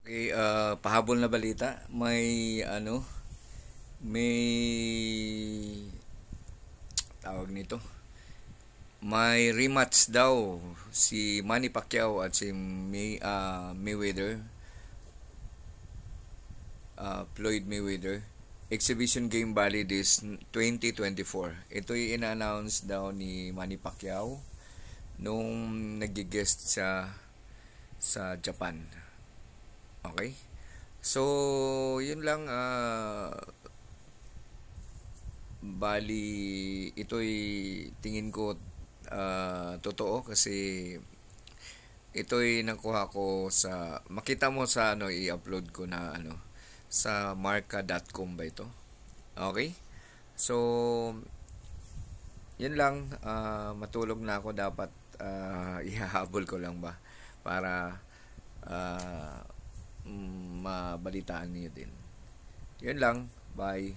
Okay, pahabol na balita. May tawag nito. May rematch daw si Manny Pacquiao at si Mayweather, Floyd Mayweather. Exhibition game valid is 2024. Ito'y ina-announce daw ni Manny Pacquiao nung nag-guest siya sa Japan. Okay? So, yun lang. Bali, ito'y tingin ko totoo kasi ito'y nakuha ko sa makita mo sa i-upload ko na sa marka.com ba ito. Okay? So, yun lang. Matulog na ako dapat. Ihahabol ko lang ba para uh, mabalitaan niyo din. Yun lang. Bye.